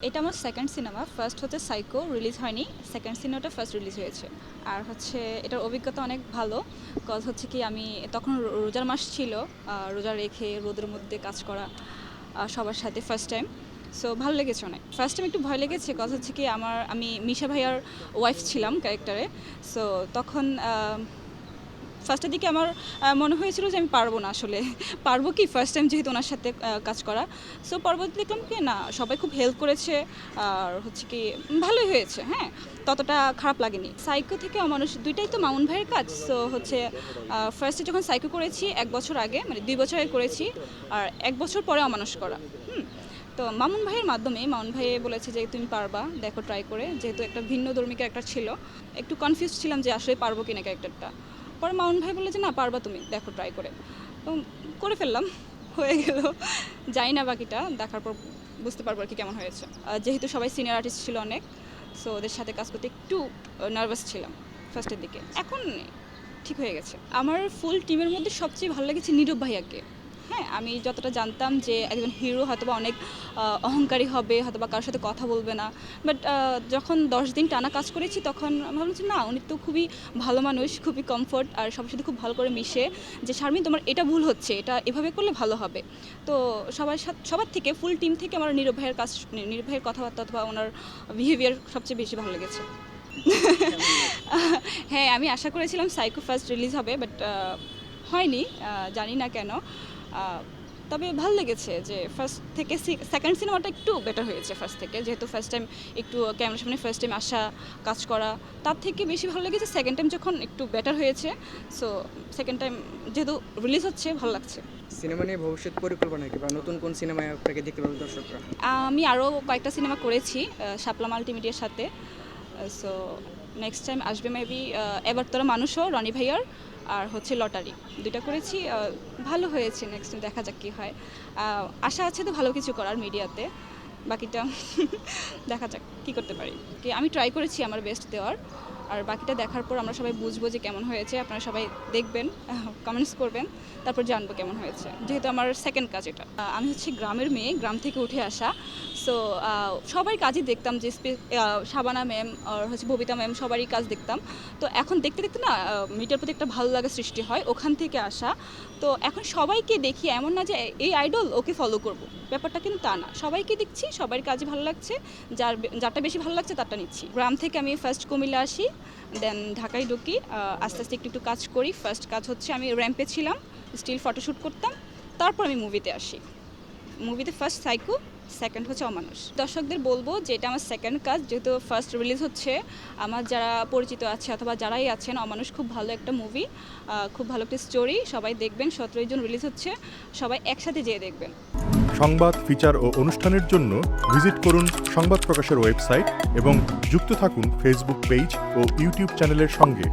এটা আমার second cinema. First হচ্ছে সাইকো রিলিজ হয়নি, সেকেন্ড সিনেমাটা ফার্স্ট রিলিজ হয়েছে। আর হচ্ছে এটার অভিজ্ঞতা অনেক ভালো। কজ হচ্ছে কি আমি তখন রোজার মাস ছিল, রোজা রেখে রোদের মধ্যে কাজ করা সবার সাথে ফার্স্ট টাইম। সো ভালো লেগেছে অনেক। ফার্স্ট টাইম একটু ভয় লেগেছে, কজ হচ্ছে কি আমি মিশা ভাইয়ার ওয়াইফ ছিলাম ক্যারেক্টারে। সো তখন ফার্স্টের দিকে আমার মনে হয়েছিল যে আমি পারবো না, আসলে পারবো কি ফার্স্ট টাইম যেহেতু ওনার সাথে কাজ করা। সো পরবর্তী দেখলাম কি না, সবাই খুব হেল্প করেছে, আর হচ্ছে কি ভালোই হয়েছে। হ্যাঁ, ততটা খারাপ লাগেনি। সাইকো থেকে অমানুষ দুইটাই তো মামুন ভাইয়ের কাজ। সো হচ্ছে ফার্স্টে যখন সাইকো করেছি 1 বছর আগে, মানে 2 বছর আগে করেছি, আর 1 বছর পরে অমানুষ করা। তো মামুন ভাইয়ের মাধ্যমে মামুন ভাই বলেছে যে তুমি পারবা, দেখো ট্রাই করে। যেহেতু একটা ভিন্ন ধর্মী ক্যারেক্টার ছিল, একটু কনফিউজ ছিলাম যে আসলে পারবো কিনা ক্যারেক্টারটা। পরে মামুন ভাই বললে যে না পারবা তুমি, দেখো ট্রাই করে। তো করে ফেললাম, হয়ে গেল। জানি না বাকিটা দেখার পর বুঝতে পারবো আর কি কেমন হয়েছে। যেহেতু সবাই সিনিয়র আর্টিস্ট ছিল অনেক, সো ওদের সাথে কাজ করতে একটু নার্ভাস ছিলাম ফার্স্টের দিকে। এখন ঠিক হয়ে গেছে। আমার ফুল টিমের মধ্যে সবচেয়ে ভালো লেগেছে নীরব ভাইয়াকে। হ্যাঁ, আমি যতটা জানতাম যে একজন হিরো হয়তোবা অনেক অহংকারী হবে, হয়তোবা কারোর সাথে কথা বলবে না, বাট যখন 10 দিন টানা কাজ করেছি তখন আমি ভাবলাম যে না, উনি তো খুবই ভালো মানুষ, খুবই কমফোর্ট, আর সবার সাথে খুব ভালো করে মিশে। যে শারমিন তোমার এটা ভুল হচ্ছে, এটা এভাবে করলে ভালো হবে। তো সবার থেকে ফুল টিম থেকে আমার নীরব ভাইয়ের কথাবার্তা অথবা ওনার বিহেভিয়ার সবচেয়ে বেশি ভালো লেগেছে। হ্যাঁ, আমি আশা করেছিলাম সাইকো ফার্স্ট রিলিজ হবে, বাট হয়নি, জানি না কেন। তবে ভালো লেগেছে যে ফার্স্ট থেকে সেকেন্ড সিনেমাটা একটু বেটার হয়েছে ফার্স্ট থেকে, যেহেতু ফার্স্ট টাইম একটু ক্যামেরার সামনে ফার্স্ট টাইম আসা, কাজ করা, তার থেকে বেশি ভালো লেগেছে সেকেন্ড টাইম যখন একটু বেটার হয়েছে। সো সেকেন্ড টাইম যেহেতু রিলিজ হচ্ছে, ভালো লাগছে। সিনেমা নিয়ে ভবিষ্যৎ পরিকল্পনা কি, বা নতুন কোন সিনেমায় আপনাকে দেখতে পাবে দর্শকরা? আমি আরও কয়েকটা সিনেমা করেছি শাপলা মাল্টিমিডিয়ার সাথে। সো নেক্সট টাইম আসবে মেবি এবার তোরা মানুষও রনি ভাইয়ার, আর হচ্ছে লটারি, দুইটা করেছি, ভালো হয়েছে। নেক্সট টাইম দেখা যাক কী হয়। আশা আছে তো ভালো কিছু করার মিডিয়াতে, বাকিটা দেখা যাক কী করতে পারি। কি আমি ট্রাই করেছি আমার বেস্ট দেওয়ার, আর বাকিটা দেখার পর আমরা সবাই বুঝবো যে কেমন হয়েছে। আপনারা সবাই দেখবেন, কমেন্টস করবেন, তারপর জানবো কেমন হয়েছে। যেহেতু আমার সেকেন্ড কাজ এটা। আমি হচ্ছে গ্রামের মেয়ে, গ্রাম থেকে উঠে আসা। সো সবাই কাজই দেখতাম, যে শাবানা ম্যাম আর হচ্ছে ববিতা ম্যাম, সবারই কাজ দেখতাম। তো এখন দেখতে দেখতে না মিডিয়ার প্রতি একটা ভালো লাগা সৃষ্টি হয়, ওখান থেকে আসা। তো এখন সবাইকে দেখি, এমন না যে এই আইডল ওকে ফলো করব, ব্যাপারটা কিন্তু তা না। সবাইকে দেখছি, সবার কাজই ভালো লাগছে, যারটা বেশি ভালো লাগছে তারটা নিচ্ছি। গ্রাম থেকে আমি ফার্স্ট কুমিল্লা আসি, দেন ঢাকায় ঢুকি, আস্তে আস্তে একটু কাজ করি। ফার্স্ট কাজ হচ্ছে আমি র্যাম্পে ছিলাম, স্টিল ফটোশ্যুট করতাম, তারপর আমি মুভিতে আসি। মুভিতে ফার্স্ট সাইকো, সেকেন্ড হচ্ছে অমানুষ। দর্শকদের বলবো যে এটা আমার সেকেন্ড কাজ, যেহেতু ফার্স্ট রিলিজ হচ্ছে। আমার যারা পরিচিত আছে অথবা যারাই আছেন, অমানুষ খুব ভালো একটা মুভি, খুব ভালো একটা স্টোরি, সবাই দেখবেন। 17 জুন রিলিজ হচ্ছে, সবাই একসাথে যেয়ে দেখবেন। সংবাদ, ফিচার ও অনুষ্ঠানের জন্য ভিজিট করুন সংবাদ প্রকাশের ওয়েবসাইট এবং যুক্ত থাকুন ফেসবুক পেজ ও ইউটিউব চ্যানেলের সঙ্গে।